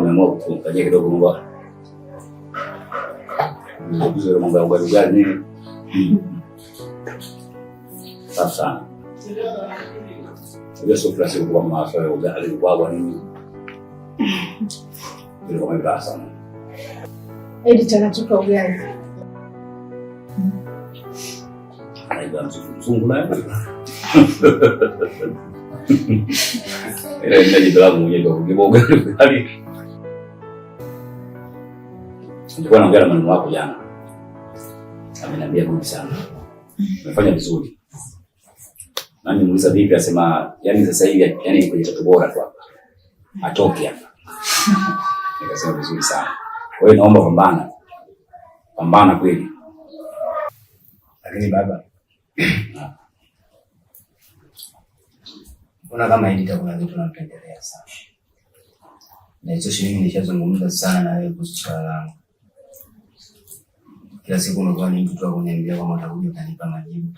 umeamua kufanya kidogo mambo. Ndio mambo ya ugali nini? Sasa. Ndio sio klasi kwa masuala ya ugali kwa nini? Ndio kama hivyo sana. Edi tunatoka ugali. Ndio mzungu na ile ndio bila mwenyewe ndio ugali. Nilikuwa naongea na maneno yako jana. Ameniambia good sana. Umefanya vizuri. Nani muuliza vipi asema yani sasa hivi yani kwenye tatu bora tu hapa. Atoke hapa. Nikasema vizuri sana. Kwa hiyo naomba pambana. Pambana kweli. Lakini baba. Kuna kama editor kuna vitu tunapendelea sana. Na hizo shilingi nishazungumza sana na wewe kuhusu swala langu. Kila siku unakuwa ni mtu tu akuniambia kama utakuja utanipa majibu.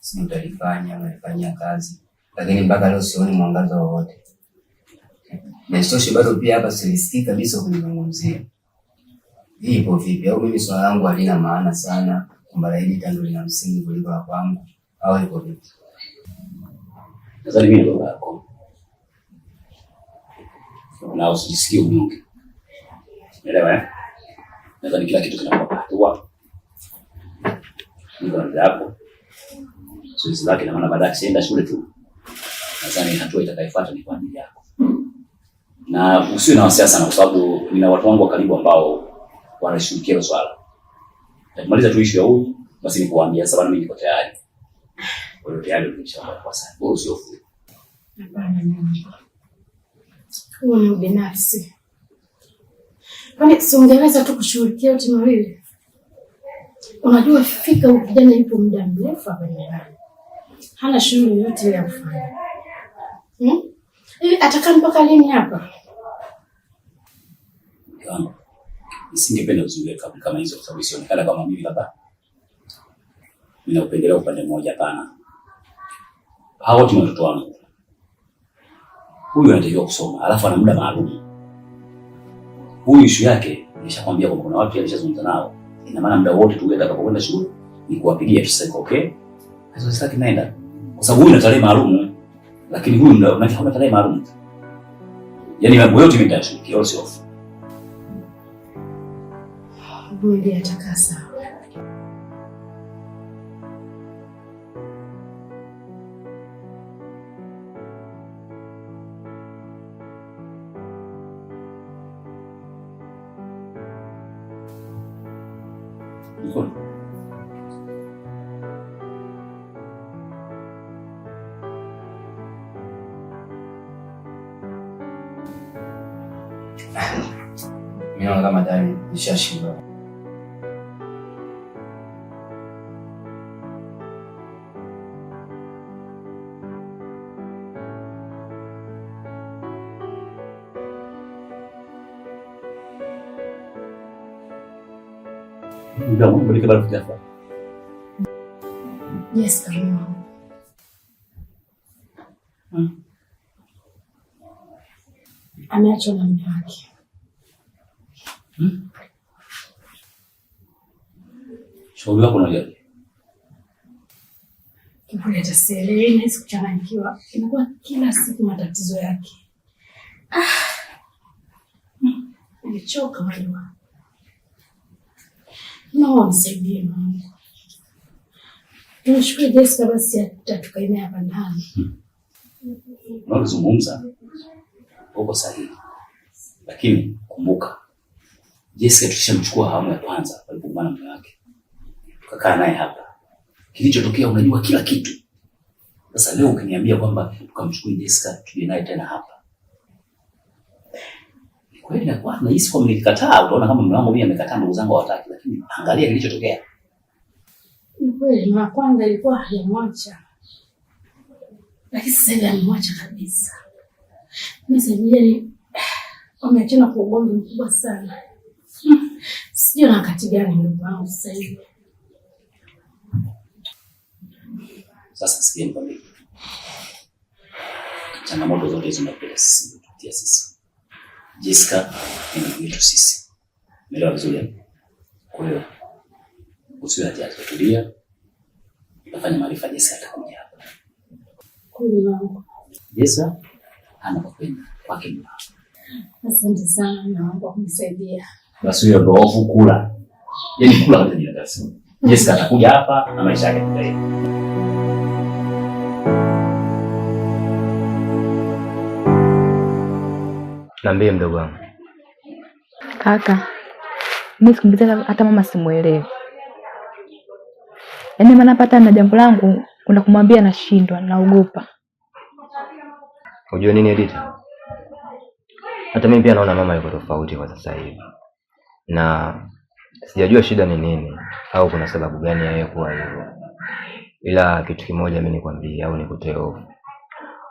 Si utalifanya, unalifanyia kazi. Lakini mpaka leo sioni mwangaza wowote. Na isitoshe bado pia hapa sisikii kabisa kunizungumzia. Hii ipo vipi? Au mimi swala langu halina maana sana, kwamba hili tando lina msingi kuliko la kwangu, au ipo vipi? Nadhani mimi ndo wako. Na usisikie unyonge. Unaelewa eh? Nadhani kila kitu kinakuwa hatua. Ndio hapo. Sisi laki na maana baadaye sienda shule tu. Nadhani hatua itakayofuata ni kwa ajili yako. Na usiwe na wasiwasi sana kwa sababu nina watu wangu wa karibu ambao wanashirikia hilo swala. Tukimaliza tu issue ya huyu basi nikuambia sababu mimi niko tayari. Kwa hiyo tayari nimeshaomba kwa sasa. Bora usiofu. Hapana mimi. Huo ni binafsi. Kwani siongeweza tu kushughulikia wote mawili? Unajua fika huyu kijana yupo muda mrefu hapa nyumbani. Hana shughuli yote ya kufanya. Hivi atakaa mpaka lini hapa? Kama nisingependa kuzuia kama hizo kwa sababu sionekana kama mimi labda ninaupendelea upande mmoja pana. Hao wote ni watoto wangu. Huyu anatakiwa kusoma, alafu ana muda maalum. Huyu issue yake nimeshakwambia kwamba kuna watu alishazungumza nao. Ina maana muda wote tu atakapokwenda shule ni kuwapigia tu sasa, okay? Hizo sasa kinaenda. Kwa sababu huyu ana tarehe maalum, lakini huyu ndio hana tarehe maalum. Yaani mambo yote mtashirikia au sio? Mwili atakaa sawa. Niko. Mimi naona kama tayari nishashiba. Ndio mbona kama rafiki. Yes, kama. Ameachwa na mume wake. Shauri wako na gani? Kipole cha sele na kuchanganyikiwa. Inakuwa kila siku matatizo yake. Nimechoka wajua. No, nisaidie Mungu. Tunashukuru Jessica basi atatukaimea hapa ndani. Unazungumza uko sahihi. Lakini kumbuka Jessica tulishamchukua awamu ya kwanza alipomana mume wake. Tukakaa naye hapa. Kilichotokea unajua kila kitu. Sasa leo ukiniambia kwamba tukamchukue Jessica tuje naye tena hapa. Kweli na kwa nahisi kwa mlikataa, utaona kama mlango mimi amekataa ndugu zangu hawataki, lakini angalia kilichotokea. Ni kweli mara kwanza ilikuwa hayamwacha. Lakini sasa hivi amemwacha kabisa. Mimi sasa ni wameachana kwa ugomvi mkubwa sana. Sijui na wakati gani ndugu wangu sasa hivi. Sasa sikieni kwa mimi. Changamoto zote zinatokea sisi. Jessica ni ndugu yetu sisi. Umeelewa vizuri? Kwa hiyo usiwe hajatulia. Utafanya maarifa Jessica atakuja hapa. Mungu. Jessica anakupenda kwake mama. Asante sana, naomba kunisaidia. Basi hiyo ndio hofu kula. Yaani kula kabisa bila kasi. Jessica atakuja hapa na maisha yake tutaenda. Niambie mdogo wangu. Kaka, mimi sikumbuka hata mama simuelewi. Yaani maana pata na jambo langu kuna kumwambia nashindwa, naogopa. Unajua nini Edith? Hata mimi pia naona mama yuko tofauti kwa sasa hivi. Na sijajua shida ni nini au kuna sababu gani ya yeye kuwa hivyo. Ila kitu kimoja mimi nikwambie au nikutoe hofu.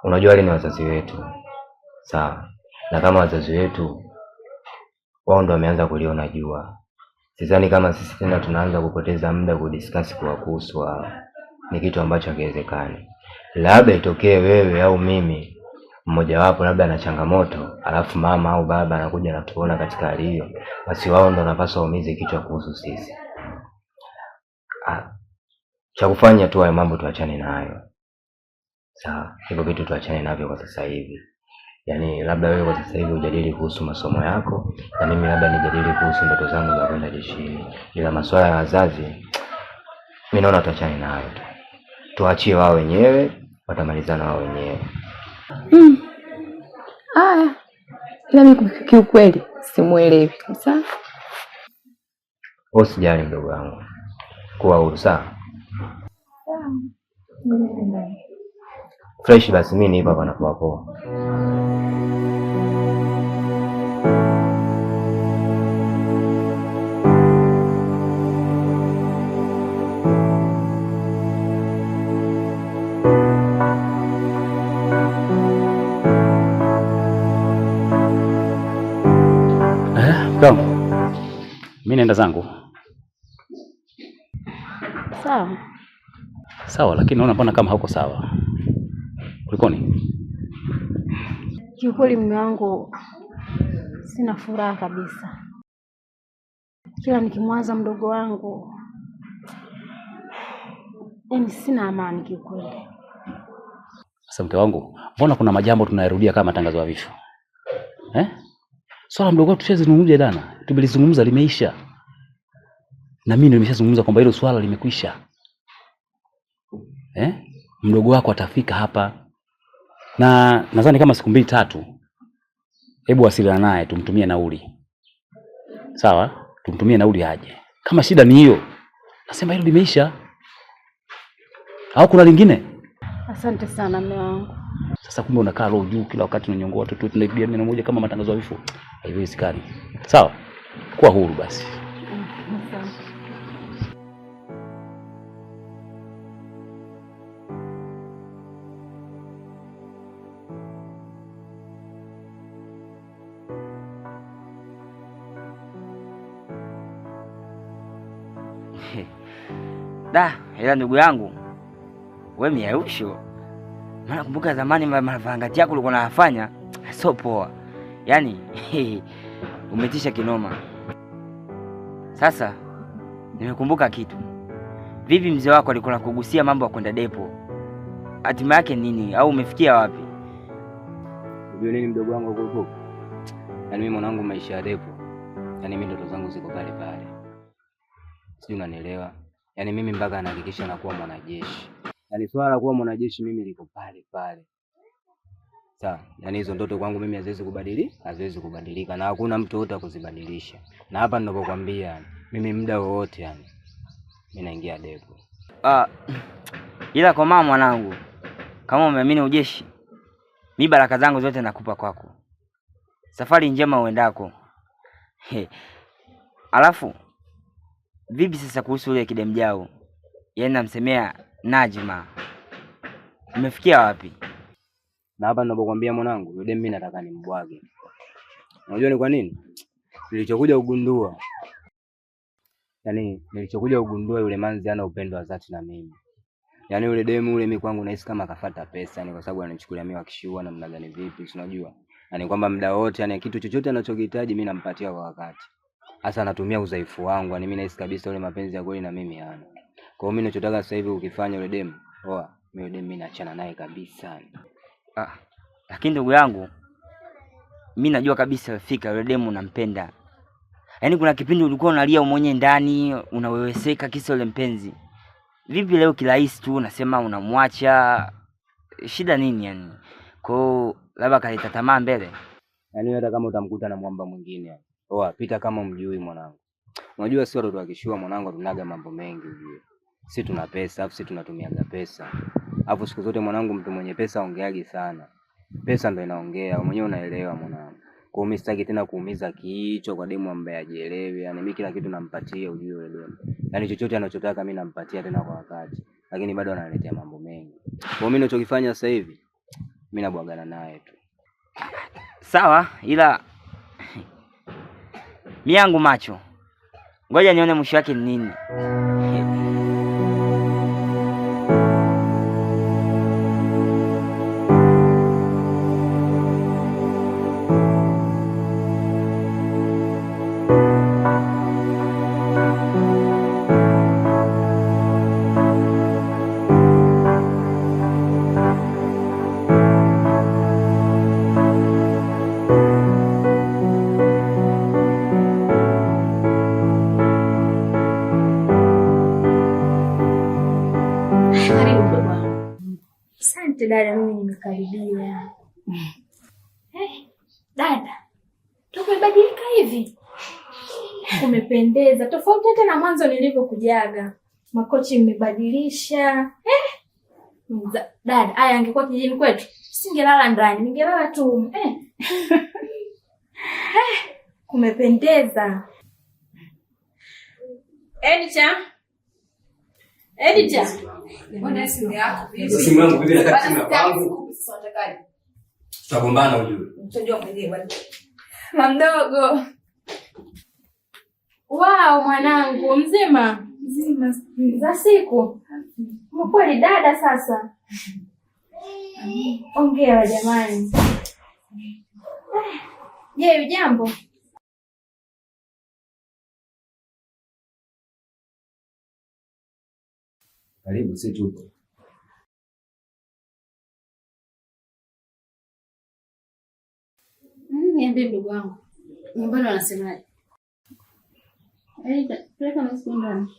Unajua wale ni wazazi wetu. Sawa. Na kama wazazi wetu wao ndo wameanza kuliona jua. Sidhani kama sisi tena tunaanza kupoteza muda kudiscuss kwa kuhusu ni kitu ambacho hakiwezekani. Labda itokee wewe au mimi mmoja wapo labda ana changamoto, alafu mama au baba anakuja na tuona katika hali hiyo, basi wao ndo wanapaswa waumize kichwa kuhusu sisi. Cha kufanya tu hayo mambo tuachane nayo. Sawa, hivyo vitu tuachane navyo kwa sasa hivi. Yaani labda wewe kwa sasa hivi ujadili kuhusu masomo yako na mimi labda nijadili kuhusu ndoto zangu za kwenda jeshini. Ila masuala ya wazazi mimi naona tuachane nayo. Tuachie wao wenyewe, watamalizana wao wenyewe. Haya. Ila mimi kiukweli simuelewi kabisa. Usijali mdogo wangu. Kuwa huru sawa? Fresh basi mimi nipo hapa na poa. Kama mimi naenda zangu. Sawa. Sawa, lakini naona mbona kama hauko sawa. Kulikoni? Kiukweli mume wangu sina furaha kabisa. Kila nikimwaza mdogo wangu yaani sina amani kiukweli. Sasa mke wangu, mbona kuna majambo tunayarudia kama matangazo ya vifo? Swala mdogo wetu tushazungumza jana. Tumelizungumza limeisha. Na mimi ndio nimeshazungumza kwamba hilo swala limekwisha. Mdogo wako atafika hapa. Na nadhani kama siku 2-3 hebu wasiliana naye tumtumie nauli. Sawa? Tumtumie nauli aje. Kama shida ni hiyo, nasema hilo limeisha. Au kuna lingine? Asante sana mume wangu. Sasa kumbe unakaa roho juu kila wakati unanyongoa watoto tunaibia mimi moja kama matangazo ya vifo. Haiwezekani. Sawa? Kuwa huru basi. Ila ndugu yangu wewe miausho. Maana kumbuka zamani mavangati yako ulikuwa unafanya sio poa. Yaani umetisha kinoma. Sasa nimekumbuka kitu. Vipi mzee wako alikuwa anakugusia mambo ya kwenda depo? Hatima yake nini au umefikia wapi? Unajua nini mdogo wangu huko? Yaani mimi mwanangu maisha ya depo. Yaani mimi ndoto zangu ziko pale pale. Sijui unanielewa? Yaani mimi mpaka nahakikisha nakuwa mwanajeshi. Yaani swala la kuwa mwanajeshi mimi liko pale pale. Sawa, yaani hizo ndoto kwangu mimi haziwezi kubadilika na hakuna mtu yote akuzibadilisha. Na hapa ninapokuambia mimi muda wowote yani mimi naingia depo. Ila kwa mama mwanangu, kama umeamini ujeshi, mimi baraka zangu zote nakupa kwako. Safari njema uendako. Alafu vipi sasa kuhusu yule kidemjao? Yaani namsemea Najma. Umefikia wapi? Na hapa ninapokuambia mwanangu, yule mimi nataka nimbwage. Unajua ni kwa nini? Nilichokuja kugundua yule manzi ana upendo wa dhati na mimi. Yaani yule demu yule mimi kwangu nahisi kama kafuata pesa, ni kwa sababu ananichukulia mimi wakishua na mnadhani vipi, unajua? Yaani kwamba muda wote, yani kitu chochote anachokihitaji mimi nampatia kwa wakati. Hasa anatumia udhaifu wangu, yani mimi nahisi kabisa yule mapenzi ya kweli na mimi hana. Kwa hiyo mimi ninachotaka sasa hivi ukifanya yule demu, mimi yule demu naachana naye kabisa. Lakini ndugu yangu, mimi najua kabisa fika yule demu unampenda. Yaani kuna kipindi ulikuwa unalia mwenyewe ndani, unaweweseka kisa yule mpenzi. Vipi leo kirahisi tu unasema unamwacha? Shida nini yani? Kwa labda kaleta tamaa mbele. Yaani hata kama utamkuta na mwamba mwingine. Pita kama mjui mwanangu. Unajua sio watoto wakishua mwanangu tunaga mambo mengi ujue. Sisi tuna pesa, afu sisi tunatumiaga pesa. Hapo siku zote mwanangu mtu mwenye pesa ongeagi sana. Pesa ndio inaongea, mwenyewe unaelewa mwanangu. Kwa hiyo mimi sitaki tena kuumiza kichwa kwa demu ambaye hajielewi. Yaani mimi kila kitu nampatia ujue yule demu. Yaani chochote anachotaka mimi nampatia tena kwa wakati. Lakini bado analetea mambo mengi. Kwa hiyo mimi ninachokifanya sasa hivi mimi nabwagana naye tu. Sawa, ila mimi yangu macho. Ngoja nione mwisho wake ni nini. Dada, mimi nimekaribia. Dada, tumebadilika hivi. Umependeza. Tofauti hata na mwanzo nilivyokujaga. Makochi mmebadilisha. Dada, haya angekuwa kijijini kwetu, singelala ndani, ningelala tu. Kumependeza. Edita. Mbona simu yako? Simu yangu bibi na simu yangu. Tutagombana ujue. Mtojua mwenyewe. Mamdogo. Wow, mwanangu mzima. Mzima za siku. Umekuwa ni dada sasa. Ongea jamani. Je, ujambo? Karibu, si tupo. Niambie ndugu wangu. Nyumbani wanasemaje? Peleka masiku ndani.